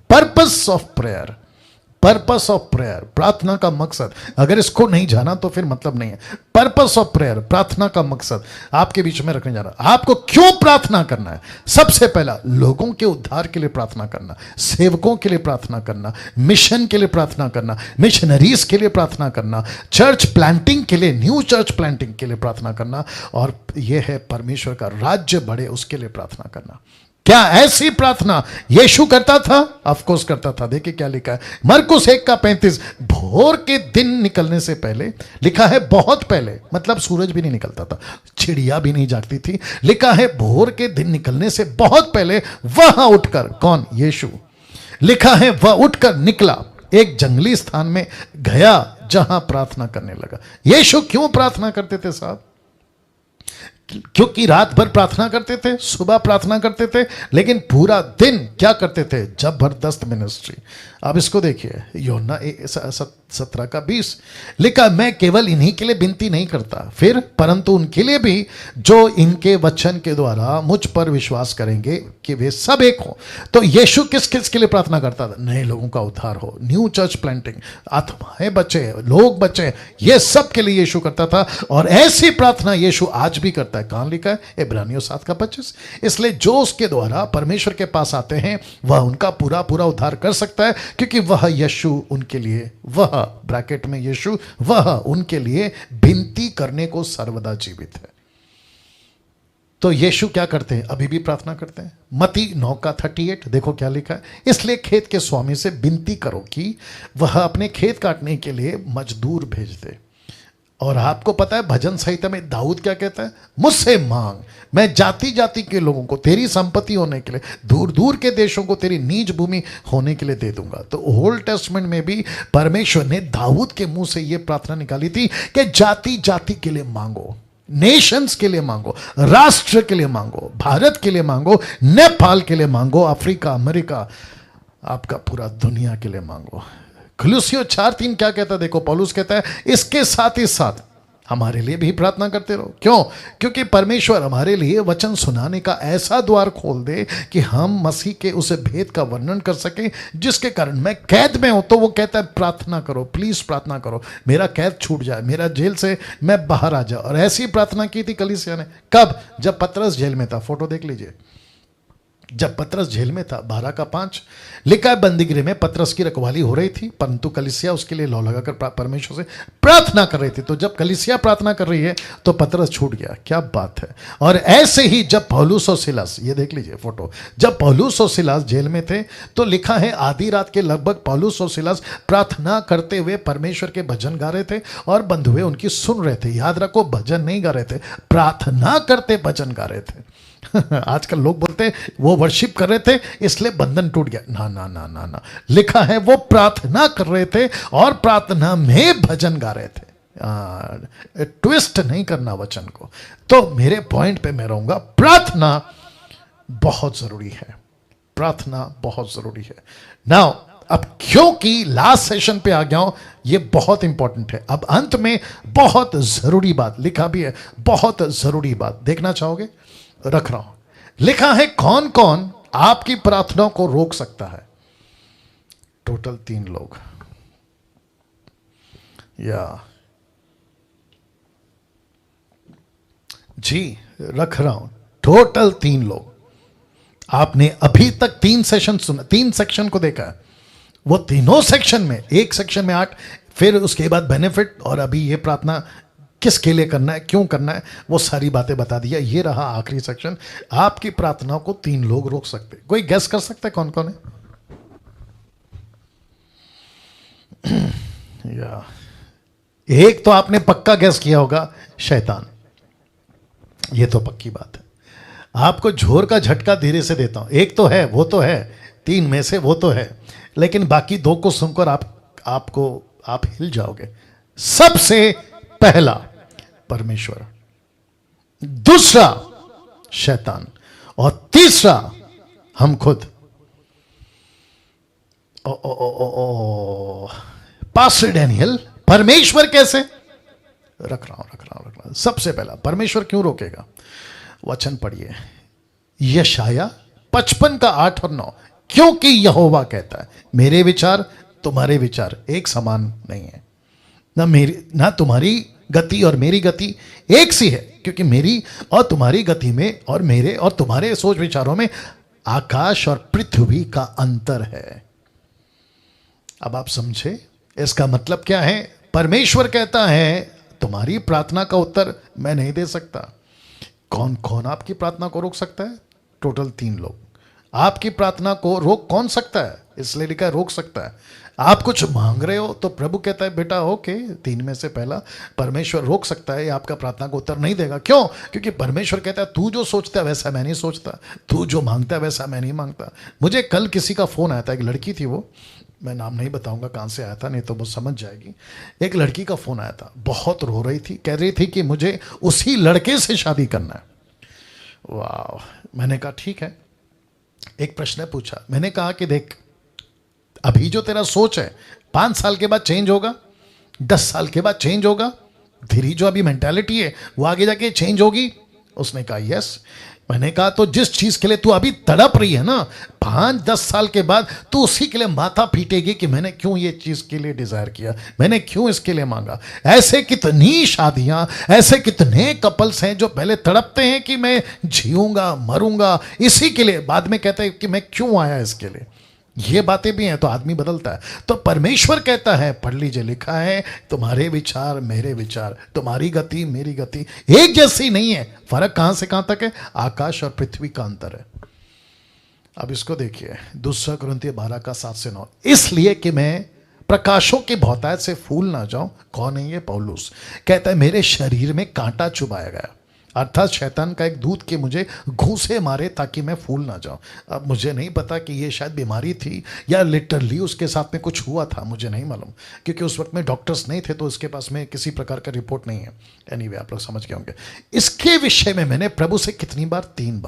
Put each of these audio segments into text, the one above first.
Purpose of prayer, purpose of prayer, प्रार्थना का मकसद। अगर इसको नहीं जाना तो फिर मतलब नहीं है। पर्पस ऑफ प्रेयर, प्रार्थना का मकसद आपके बीच में रखने जा रहा। आपको क्यों प्रार्थना करना है? सबसे पहला, लोगों के उद्धार के लिए प्रार्थना करना, सेवकों के लिए प्रार्थना करना, मिशन के लिए प्रार्थना करना, मिशनरीज के लिए प्रार्थना करना, चर्च प्लांटिंग के लिए, न्यू चर्च प्लांटिंग के लिए प्रार्थना करना, और यह है परमेश्वर का राज्य बढ़े उसके लिए प्रार्थना करना। क्या ऐसी प्रार्थना यीशु करता था? ऑफ कोर्स करता था। देखिए क्या लिखा है मरकुस 1:35, भोर के दिन निकलने से पहले, लिखा है बहुत पहले, मतलब सूरज भी नहीं निकलता था, चिड़िया भी नहीं जागती थी, लिखा है भोर के दिन निकलने से बहुत पहले वहां उठकर, कौन? यीशु। लिखा है वह उठकर निकला, एक जंगली स्थान में गया जहां प्रार्थना करने लगा। यीशु क्यों प्रार्थना करते थे साहब? क्योंकि रात भर प्रार्थना करते थे, सुबह प्रार्थना करते थे, लेकिन पूरा दिन क्या करते थे? जबरदस्त मिनिस्ट्री। अब इसको देखिए, यूहन्ना 17:20 लिखा, मैं केवल इन्हीं के लिए विनती नहीं करता, फिर परंतु उनके लिए भी जो इनके वचन के द्वारा मुझ पर विश्वास करेंगे कि वे सब एक हो। तो यीशु किस किस के लिए प्रार्थना करता था? नए लोगों का उद्धार हो, न्यू चर्च प्लांटिंग, आत्माएं बचे, लोग बचे, ये सब के लिए यीशु करता था। और ऐसी प्रार्थना यीशु आज भी करता है। कहां लिखा है? इब्रानियों 7:25। इसलिए जो उसके द्वारा परमेश्वर के पास आते हैं वह उनका पूरा पूरा उद्धार कर सकता है, क्योंकि वह यीशु उनके लिए, वह ब्रैकेट में यीशु, वह उनके लिए विनती करने को सर्वदा जीवित है। तो यीशु क्या करते हैं? अभी भी प्रार्थना करते हैं। मत्ती 9:38 देखो क्या लिखा है, इसलिए खेत के स्वामी से विनती करो कि वह अपने खेत काटने के लिए मजदूर भेज दे। और आपको पता है भजन संहिता में दाऊद क्या कहता है? मुझसे मांग, मैं जाति जाति के लोगों को तेरी संपत्ति होने के लिए, दूर दूर के देशों को तेरी नीज भूमि होने के लिए दे दूंगा। तो ओल्ड टेस्टमेंट में भी परमेश्वर ने दाऊद के मुंह से यह प्रार्थना निकाली थी कि जाति जाति के लिए मांगो, नेशंस के लिए मांगो, राष्ट्र के लिए मांगो, भारत के लिए मांगो, नेपाल के लिए मांगो, अफ्रीका, अमेरिका, आपका पूरा दुनिया के लिए मांगो। कुलुस्सियों 4:3 क्या कहता है? देखो पौलुस कहता है, इसके साथ ही साथ हमारे लिए भी प्रार्थना करते रहो। क्यों? क्योंकि परमेश्वर हमारे लिए वचन सुनाने का ऐसा द्वार खोल दे कि हम मसीह के उस भेद का वर्णन कर सकें जिसके कारण मैं कैद में हूं तो वो कहता है प्रार्थना करो, प्लीज प्रार्थना करो, मेरा कैद छूट जाए, मेरा जेल से मैं बाहर आ जाऊं। और ऐसी प्रार्थना की थी कलीसिया ने। कब? जब पतरस जेल में था। फोटो देख लीजिए, जब पतरस जेल में था। 12:5 लिखा है, बंदीगृह में पतरस की रखवाली हो रही थी, परंतु कलीसिया उसके लिए लौ लगाकर परमेश्वर से प्रार्थना कर रही थी। तो जब कलीसिया प्रार्थना कर रही है तो पतरस छूट गया। क्या बात है। और ऐसे ही जब पौलुस और सिलास, ये देख लीजिए फोटो, जब पौलुस और सिलास जेल में थे तो लिखा है आधी रात के लगभग पौलुस और सिलास प्रार्थना करते हुए परमेश्वर के भजन गा रहे थे और बंधुए उनकी सुन रहे थे। याद रखो, भजन नहीं गा रहे थे, प्रार्थना करते भजन गा रहे थे। आजकल लोग बोलते हैं वो वर्शिप कर रहे थे इसलिए बंधन टूट गया। ना ना ना ना ना, लिखा है वो प्रार्थना कर रहे थे और प्रार्थना में भजन गा रहे थे। ट्विस्ट नहीं करना वचन को। तो मेरे पॉइंट पे मैं रहूंगा, प्रार्थना बहुत जरूरी है, प्रार्थना बहुत जरूरी है। नाउ अब क्योंकि लास्ट सेशन पे आ गया हूं, ये बहुत इंपॉर्टेंट है। अब अंत में बहुत जरूरी बात लिखा भी है, बहुत जरूरी बात देखना चाहोगे? रख रहा हूं। लिखा है कौन कौन आपकी प्रार्थनाओं को रोक सकता है? टोटल 3 लोग। या जी रख रहा हूं, टोटल 3 लोग। आपने अभी तक 3 सेशन सुना, 3 सेक्शन को देखा है। वो तीनों सेक्शन में, एक सेक्शन में 8, फिर उसके बाद बेनिफिट, और अभी ये प्रार्थना किसके लिए करना है, क्यों करना है, वो सारी बातें बता दिया। ये रहा आखिरी सेक्शन। आपकी प्रार्थनाओं को 3 लोग रोक सकते। कोई गेस कर सकता है कौन कौन है? या एक तो आपने पक्का गेस किया होगा, शैतान। ये तो पक्की बात है। आपको झोर का झटका धीरे से देता हूं। एक तो है, वो तो है, 3 में से वो तो है, लेकिन बाकी 2 को सुनकर आप हिल जाओगे। सबसे पहला परमेश्वर, दूसरा शैतान, और तीसरा हम खुद। पास्टर डैनियल, परमेश्वर कैसे? रख रहा हूं। सबसे पहला परमेश्वर क्यों रोकेगा? वचन पढ़िए, यशाया 55 का 8 और 9। क्योंकि यहोवा कहता है मेरे विचार तुम्हारे विचार एक समान नहीं है, ना तुम्हारी गति और मेरी गति एक सी है, क्योंकि मेरी और तुम्हारी गति में और मेरे और तुम्हारे सोच विचारों में आकाश और पृथ्वी का अंतर है। अब आप समझे इसका मतलब क्या है? परमेश्वर कहता है तुम्हारी प्रार्थना का उत्तर मैं नहीं दे सकता। कौन कौन आपकी प्रार्थना को रोक सकता है? टोटल 3 लोग। आपकी प्रार्थना को रोक कौन सकता है? इसलिए लिखा है रोक सकता है। आप कुछ मांग रहे हो तो प्रभु कहता है बेटा ओके, 3 में से पहला परमेश्वर रोक सकता है, आपका प्रार्थना को उत्तर नहीं देगा। क्यों? क्योंकि परमेश्वर कहता है तू जो सोचता है वैसा मैं नहीं सोचता, तू जो मांगता है वैसा मैं नहीं मांगता। मुझे कल किसी का फोन आया था, एक लड़की थी, वो मैं नाम नहीं बताऊंगा कहाँ से आया था, नहीं तो वो समझ जाएगी। एक लड़की का फोन आया था, बहुत रो रही थी, कह रही थी कि मुझे उसी लड़के से शादी करना है। वाह! मैंने कहा ठीक है। एक प्रश्न पूछा, मैंने कहा कि देख अभी जो तेरा सोच है 5 साल के बाद चेंज होगा, 10 साल के बाद चेंज होगा, तेरी जो अभी मेंटालिटी है वो आगे जाके चेंज होगी। उसने कहा यस। मैंने कहा तो जिस चीज के लिए तू अभी तड़प रही है ना, 5-10 साल के बाद तू उसी के लिए माथा पीटेगी कि मैंने क्यों ये चीज के लिए डिजायर किया, मैंने क्यों इसके लिए मांगा। ऐसे कितनी शादियां, ऐसे कितने कपल्स हैं जो पहले तड़पते हैं कि मैं जीऊंगा मरूंगा इसी के लिए, बाद में कहते हैं कि मैं क्यों आया इसके लिए। ये बातें भी हैं तो आदमी बदलता है। तो परमेश्वर कहता है, पढ़ लीजिए, लिखा है तुम्हारे विचार मेरे विचार, तुम्हारी गति मेरी गति एक जैसी नहीं है। फर्क कहां से कहां तक है? आकाश और पृथ्वी का अंतर है। अब इसको देखिए, 2 कुरिन्थिय 12 का 7 से 9। इसलिए कि मैं प्रकाशों की बहुतायत से फूल ना जाऊं। कौन है ये? पौलुस कहता है मेरे शरीर में कांटा चुभाया गया, अर्थात शैतान का एक दूत के मुझे घूंसे मारे ताकि मैं फूल ना जाऊं। अब मुझे नहीं पता कि ये शायद बीमारी थी या लिटरली उसके साथ में कुछ हुआ था, मुझे नहीं मालूम, क्योंकि उस वक्त में डॉक्टर्स नहीं थे तो उसके पास में किसी प्रकार का रिपोर्ट नहीं है। एनीवे आप लोग समझ गए होंगे। इसके विषय में मैंने प्रभु से कितनी बार? 3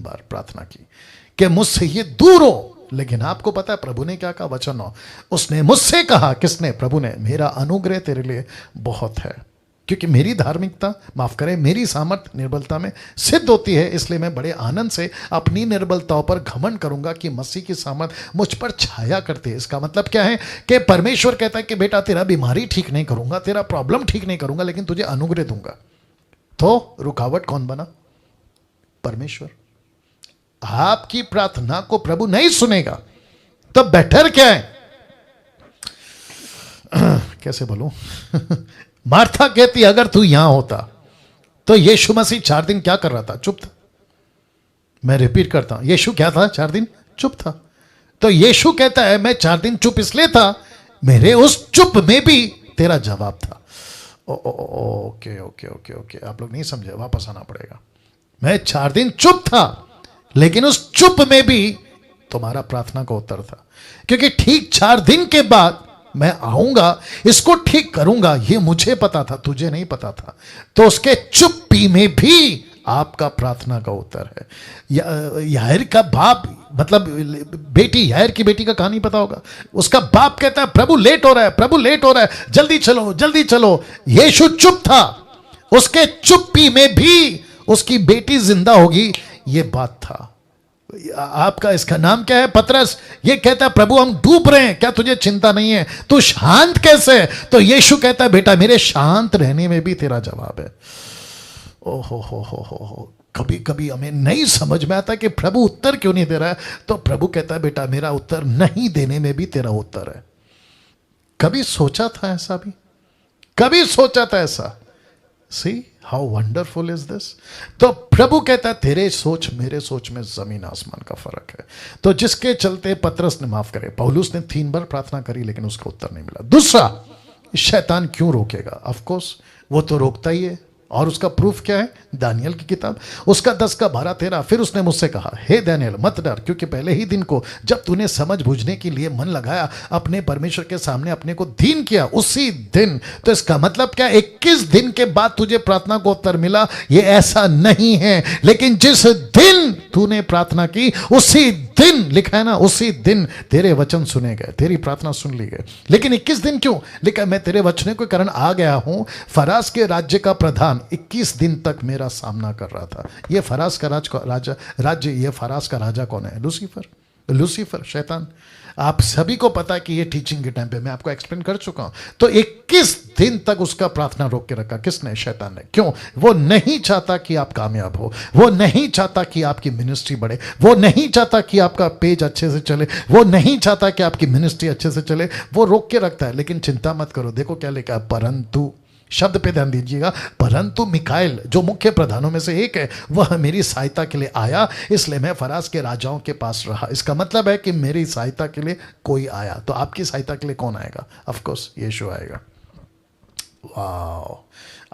बार प्रार्थना की कि मुझसे ये दूर हो। लेकिन आपको पता है प्रभु ने क्या कहा? वचन हो, उसने मुझसे कहा। किसने? प्रभु ने, मेरा अनुग्रह तेरे लिए बहुत है, क्योंकि मेरी धार्मिकता, माफ करें, मेरी सामर्थ निर्बलता में सिद्ध होती है। इसलिए मैं बड़े आनंद से अपनी निर्बलताओं पर घमंड करूंगा कि मसीह की सामर्थ मुझ पर छाया करती है। इसका मतलब क्या है कि परमेश्वर कहता है कि बेटा तेरा बीमारी ठीक नहीं करूंगा, तेरा प्रॉब्लम ठीक नहीं करूंगा, लेकिन तुझे अनुग्रह दूंगा। तो रुकावट कौन बना? परमेश्वर। आपकी प्रार्थना को प्रभु नहीं सुनेगा तो बेटर क्या है? कैसे बोलूं? मार्था कहती अगर तू यहां होता तो यीशु मसीह 4 दिन क्या कर रहा था? चुप था। मैं रिपीट करता हूं, यीशु क्या था? 4 दिन चुप था। तो यीशु कहता है मैं 4 दिन चुप इसलिए था, मेरे उस चुप में भी तेरा जवाब था। ओके ओके ओके ओके, आप लोग नहीं समझे, वापस आना पड़ेगा। मैं 4 दिन चुप था, लेकिन उस चुप में भी तुम्हारा प्रार्थना का उत्तर था, क्योंकि ठीक 4 दिन के बाद मैं आऊंगा, इसको ठीक करूंगा, ये मुझे पता था, तुझे नहीं पता था। तो उसके चुप्पी में भी आपका प्रार्थना का उत्तर है। यायर का बाप, मतलब बेटी, यायर की बेटी का कहानी पता होगा। उसका बाप कहता है प्रभु लेट हो रहा है, प्रभु लेट हो रहा है, जल्दी चलो जल्दी चलो। यीशु चुप था, उसके चुप्पी में भी उसकी बेटी जिंदा होगी, ये बात था। आपका इसका नाम क्या है? पतरस। ये कहता है प्रभु हम डूब रहे हैं, क्या तुझे चिंता नहीं है? तू शांत कैसे? तो यीशु कहता है बेटा मेरे शांत रहने में भी तेरा जवाब है। ओहो हो। कभी कभी हमें नहीं समझ में आता कि प्रभु उत्तर क्यों नहीं दे रहा है, तो प्रभु कहता है बेटा मेरा उत्तर नहीं देने में भी तेरा उत्तर है। कभी सोचा था ऐसा भी? कभी सोचा था ऐसा? See how wonderful is this. तो प्रभु कहता है तेरे सोच मेरे सोच में जमीन आसमान का फर्क है। तो जिसके चलते पतरस ने, माफ करे, पौलुस ने 3 बार प्रार्थना करी लेकिन उसका उत्तर नहीं मिला। दूसरा, शैतान क्यों रोकेगा? ऑफ कोर्स वो तो रोकता ही है, और उसका प्रूफ क्या है? दानियल की किताब उसका 10 का 12-13। फिर उसने मुझसे कहा हे दानियल मत डर, क्योंकि पहले ही दिन को जब तूने समझ बूझने के लिए मन लगाया, अपने परमेश्वर के सामने अपने को दीन किया, उसी दिन। तो इसका मतलब क्या? 21 दिन के बाद तुझे प्रार्थना को उत्तर मिला, ये ऐसा नहीं है। लेकिन जिस दिन तूने प्रार्थना की उसी दिन, लिखा है ना, उसी दिन तेरे वचन सुने गए, तेरी प्रार्थना सुन ली गई। लेकिन 21 दिन क्यों? लिखा है मैं तेरे वचनों के कारण आ गया हूं। फरास के राज्य का प्रधान 21 दिन तक मेरा सामना कर रहा था। ये फरास का राज्य, ये फरास का राजा कौन है? लूसीफर, शैतान। आप सभी को पता है कि ये टीचिंग के टाइम पे मैं आपको एक्सप्लेन कर चुका हूं। तो 21 दिन तक उसका प्रार्थना रोक के रखा। किसने? शैतान ने। क्यों? वो नहीं चाहता कि आप कामयाब हो, वो नहीं चाहता कि आपकी मिनिस्ट्री बढ़े, वो नहीं चाहता कि आपका पेज अच्छे से चले, वो नहीं चाहता कि आपकी मिनिस्ट्री अच्छे से चले, वो रोक के रखता है। लेकिन चिंता मत करो, देखो क्या लिखा है, परंतु, शब्द पे ध्यान दीजिएगा, परंतु मिकाएल जो मुख्य प्रधानों में से एक है, वह मेरी सहायता के लिए आया, इसलिए मैं फरास के राजाओं के पास रहा। इसका मतलब है कि मेरी सहायता के लिए कोई आया। तो आपकी सहायता के लिए कौन आएगा? ऑफ कोर्स यीशु आएगा। वाह,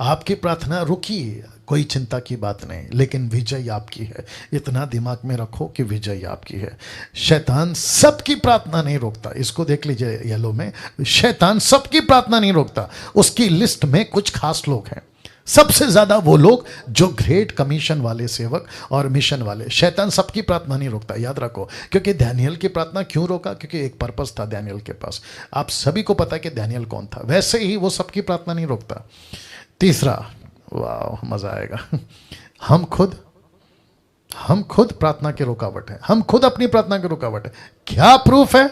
आपकी प्रार्थना रुकी, कोई चिंता की बात नहीं, लेकिन विजय आपकी है। इतना दिमाग में रखो कि विजय आपकी है। शैतान सबकी प्रार्थना नहीं रोकता। इसको देख लीजिए येलो में, शैतान सबकी प्रार्थना नहीं रोकता। उसकी लिस्ट में कुछ खास लोग हैं, सबसे ज्यादा वो लोग जो ग्रेट कमीशन वाले सेवक और मिशन वाले। शैतान सबकी प्रार्थना नहीं रोकता, याद रखो। क्योंकि दानियल की प्रार्थना क्यों रोका? क्योंकि एक पर्पस था दानियल के पास। आप सभी को पता है कि दानियल कौन था। वैसे ही वो सबकी प्रार्थना नहीं रोकता। तीसरा, वाह मजा आएगा, हम खुद प्रार्थना के रुकावट है। हम खुद अपनी प्रार्थना के रुकावट है। क्या प्रूफ है?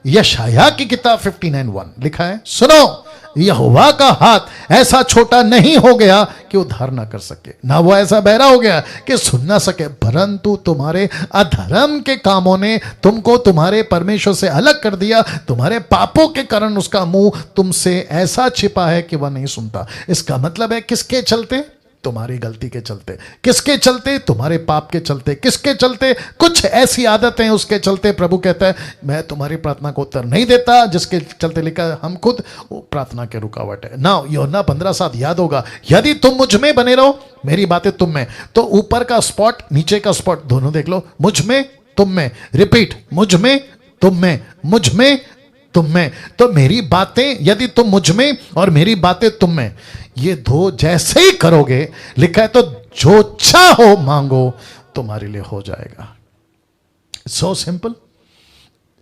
यशाया की किताब 59:1 लिखा है, सुनो, यहोवा का हाथ ऐसा छोटा नहीं हो गया कि उद्धार ना कर सके, ना वो ऐसा बहरा हो गया कि सुन ना सके, परंतु तुम्हारे अधर्म के कामों ने तुमको तुम्हारे परमेश्वर से अलग कर दिया। तुम्हारे पापों के कारण उसका मुंह तुमसे ऐसा छिपा है कि वह नहीं सुनता। इसका मतलब है किसके चलते? तुम्हारी गलती के चलते। किसके चलते? तुम्हारे पाप के चलते। किसके चलते? कुछ ऐसी आदतें उसके चलते। प्रभु कहता है मैं तुम्हारी प्रार्थना को उत्तर नहीं देता, जिसके चलते लिखा है हम खुद प्रार्थना के रुकावट है ना। यूहन्ना 15:7 याद होगा, यदि तुम मुझ में बने रहो, मेरी बातें तुम में, तो ऊपर का स्पॉट नीचे का स्पॉट दोनों देख लो, मुझ में तुम में, रिपीट, मुझ में तुम में, मुझ में तुम में। तो मेरी बातें, यदि तुम मुझ में और मेरी बातें तुम में, ये दो जैसे ही करोगे, लिखा है तो जो चाहो मांगो तुम्हारे लिए हो जाएगा। सो सिंपल,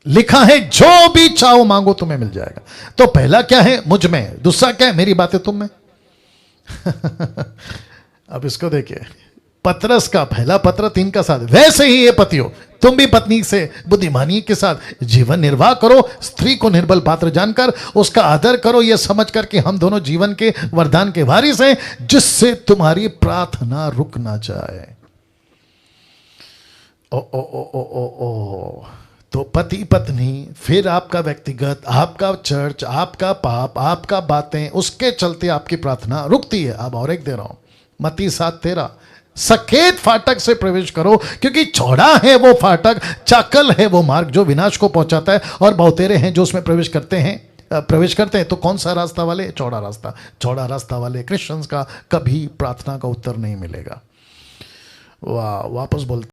लिखा है जो भी चाहो मांगो तुम्हें मिल जाएगा। तो पहला क्या है? मुझ में। दूसरा क्या है? मेरी बातें तुम में। अब इसको देखिए, पतरस का पहला पत्र 3:7, वैसे ही ये पतियों तुम भी पत्नी से बुद्धिमानी के साथ जीवन निर्वाह करो, स्त्री को निर्बल पात्र जानकर उसका आदर करो, यह समझकर कि हम दोनों जीवन के वरदान के वारिस हैं, जिससे तुम्हारी प्रार्थना रुक ना जाए। ओ ओ ओ ओ ओ ओ तो पति पत्नी, फिर आपका व्यक्तिगत, आपका चर्च, आपका पाप, आपका बातें, उसके चलते आपकी प्रार्थना रुकती है। अब और एक दे रहा हूं, मत्ती 7:13, सकेत फाटक से प्रवेश करो, क्योंकि चौड़ा है वो फाटक, चाकल है वो मार्ग जो विनाश को पहुंचाता है, और बहुतेरे हैं जो उसमें प्रवेश करते हैं। तो कौन सा रास्ता वाले? चौड़ा रास्ता। चौड़ा रास्ता वाले क्रिश्चियंस का कभी प्रार्थना का उत्तर नहीं मिलेगा। वाह, वापस बोलते